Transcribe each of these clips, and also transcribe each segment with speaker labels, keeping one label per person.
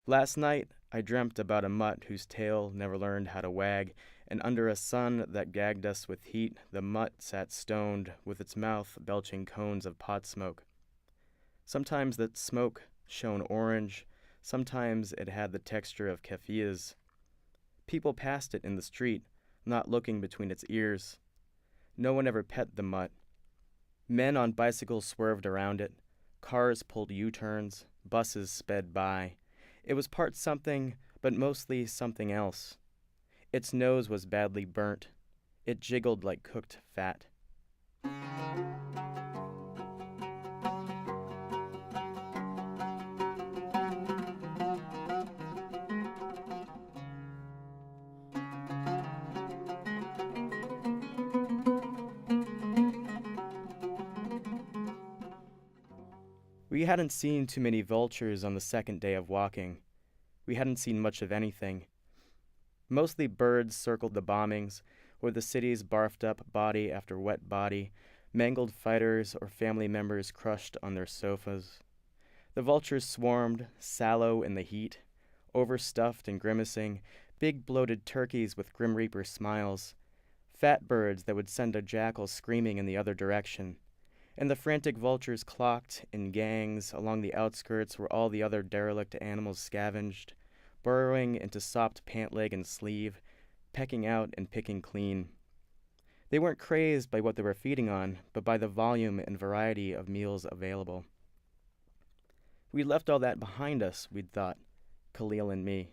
Speaker 1: Last night, I dreamt about a mutt whose tail never learned how to wag, and under a sun that gagged us with heat, the mutt sat stoned, with its mouth belching cones of pot smoke. Sometimes that smoke shone orange, sometimes it had the texture of keffiyehs. People passed it in the street, not looking between its ears. No one ever pet the mutt. Men on bicycles swerved around it. Cars pulled U-turns. Buses sped by. It was part something, but mostly something else. Its nose was badly burnt. It jiggled like cooked fat. We hadn't seen too many vultures on the second day of walking. We hadn't seen much of anything. Mostly birds circled the bombings, or the city's barfed up body after wet body, mangled fighters or family members crushed on their sofas. The vultures swarmed, sallow in the heat, overstuffed and grimacing, big bloated turkeys with Grim Reaper smiles, fat birds that would send a jackal screaming in the other direction, and the frantic vultures clocked in gangs along the outskirts where all the other derelict animals scavenged, burrowing into sopped pant leg and sleeve, pecking out and picking clean. They weren't crazed by what they were feeding on, but by the volume and variety of meals available. We left all that behind us, we'd thought, Khalil and me.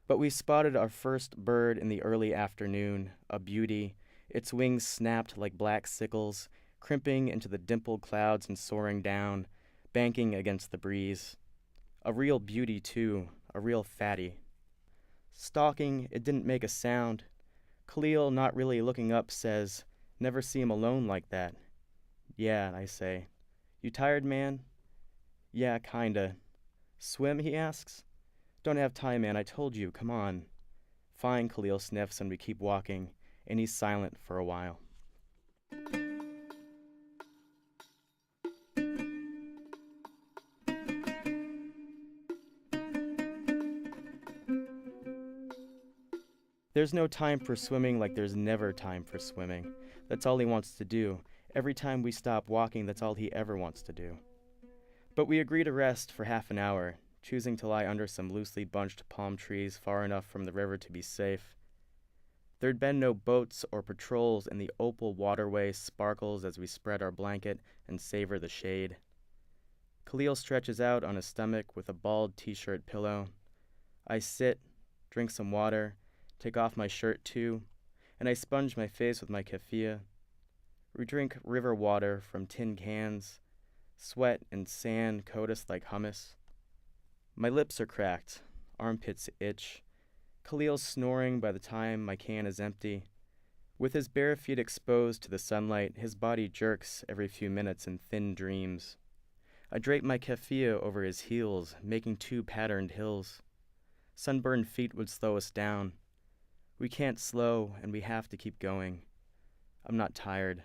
Speaker 1: But we spotted our first bird in the early afternoon, a beauty, its wings snapped like black sickles, crimping into the dimpled clouds and soaring down, banking against the breeze. A real beauty, too, a real fatty. Stalking, it didn't make a sound. Khalil, not really looking up, says, "Never see him alone like that." "Yeah," I say. "You tired, man?" "Yeah, kinda." "Swim?" he asks. "Don't have time, man, I told you, come on." Fine, Khalil sniffs, and we keep walking, and he's silent for a while. There's no time for swimming like there's never time for swimming. That's all he wants to do. Every time we stop walking, that's all he ever wants to do. But we agree to rest for half an hour, choosing to lie under some loosely bunched palm trees far enough from the river to be safe. There'd been no boats or patrols, and the opal waterway sparkles as we spread our blanket and savor the shade. Khalil stretches out on his stomach with a bald t-shirt pillow. I sit, drink some water, take off my shirt too, and I sponge my face with my keffiyeh. We drink river water from tin cans. Sweat and sand coat us like hummus. My lips are cracked, armpits itch. Khalil's snoring by the time my can is empty. With his bare feet exposed to the sunlight, his body jerks every few minutes in thin dreams. I drape my keffiyeh over his heels, making two patterned hills. Sunburned feet would slow us down. We can't slow, and we have to keep going. I'm not tired.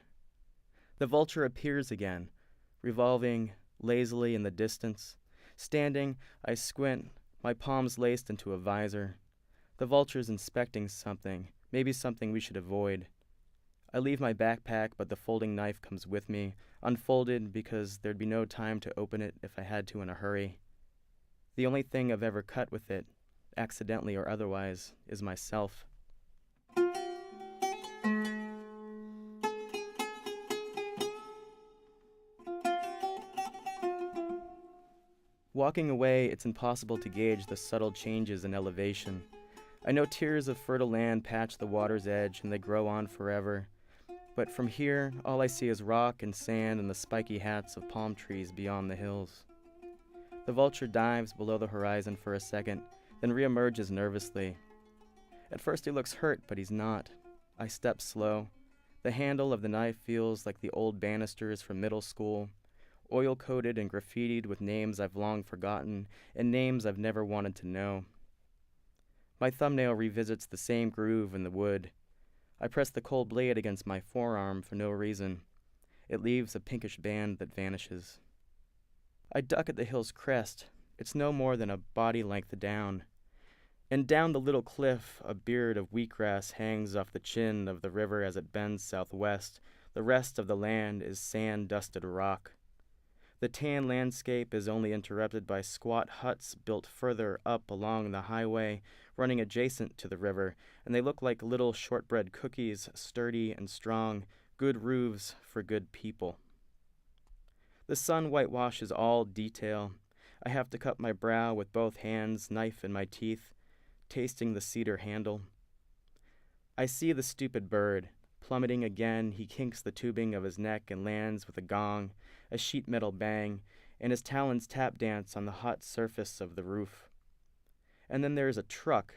Speaker 1: The vulture appears again, revolving lazily in the distance. Standing, I squint, my palms laced into a visor. The vulture's inspecting something, maybe something we should avoid. I leave my backpack, but the folding knife comes with me, unfolded because there'd be no time to open it if I had to in a hurry. The only thing I've ever cut with it, accidentally or otherwise, is myself. Walking away, it's impossible to gauge the subtle changes in elevation. I know tiers of fertile land patch the water's edge and they grow on forever. But from here, all I see is rock and sand and the spiky hats of palm trees beyond the hills. The vulture dives below the horizon for a second, then reemerges nervously. At first he looks hurt, but he's not. I step slow. The handle of the knife feels like the old banisters from middle school, oil-coated and graffitied with names I've long forgotten and names I've never wanted to know. My thumbnail revisits the same groove in the wood. I press the cold blade against my forearm for no reason. It leaves a pinkish band that vanishes. I duck at the hill's crest, It's no more than a body length down. And down the little cliff, a beard of wheatgrass hangs off the chin of the river as it bends southwest. The rest of the land is sand-dusted rock. The tan landscape is only interrupted by squat huts built further up along the highway, running adjacent to the river, and they look like little shortbread cookies, sturdy and strong, good roofs for good people. The sun whitewashes all detail. I have to cup my brow with both hands, knife in my teeth, tasting the cedar handle. I see the stupid bird. Plummeting again, he kinks the tubing of his neck and lands with a gong, a sheet metal bang, and his talons tap dance on the hot surface of the roof. And then there is a truck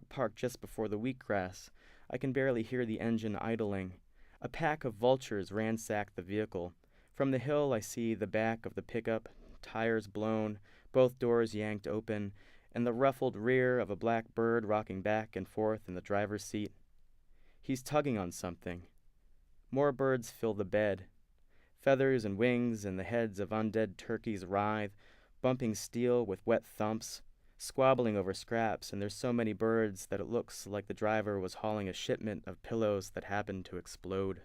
Speaker 1: parked just before the wheatgrass. I can barely hear the engine idling. A pack of vultures ransack the vehicle. From the hill I see the back of the pickup, tires blown, both doors yanked open, and the ruffled rear of a black bird rocking back and forth in the driver's seat. He's tugging on something. More birds fill the bed. Feathers and wings and the heads of undead turkeys writhe, bumping steel with wet thumps, squabbling over scraps, and there's so many birds that it looks like the driver was hauling a shipment of pillows that happened to explode.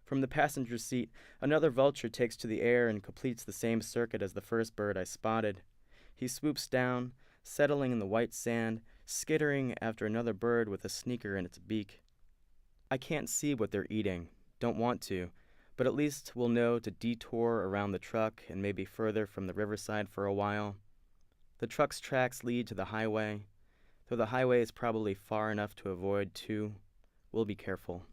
Speaker 1: From the passenger seat, another vulture takes to the air and completes the same circuit as the first bird I spotted. He swoops down, settling in the white sand, skittering after another bird with a sneaker in its beak. I can't see what they're eating, don't want to, but at least we'll know to detour around the truck and maybe further from the riverside for a while. The truck's tracks lead to the highway, though the highway is probably far enough to avoid too. We'll be careful.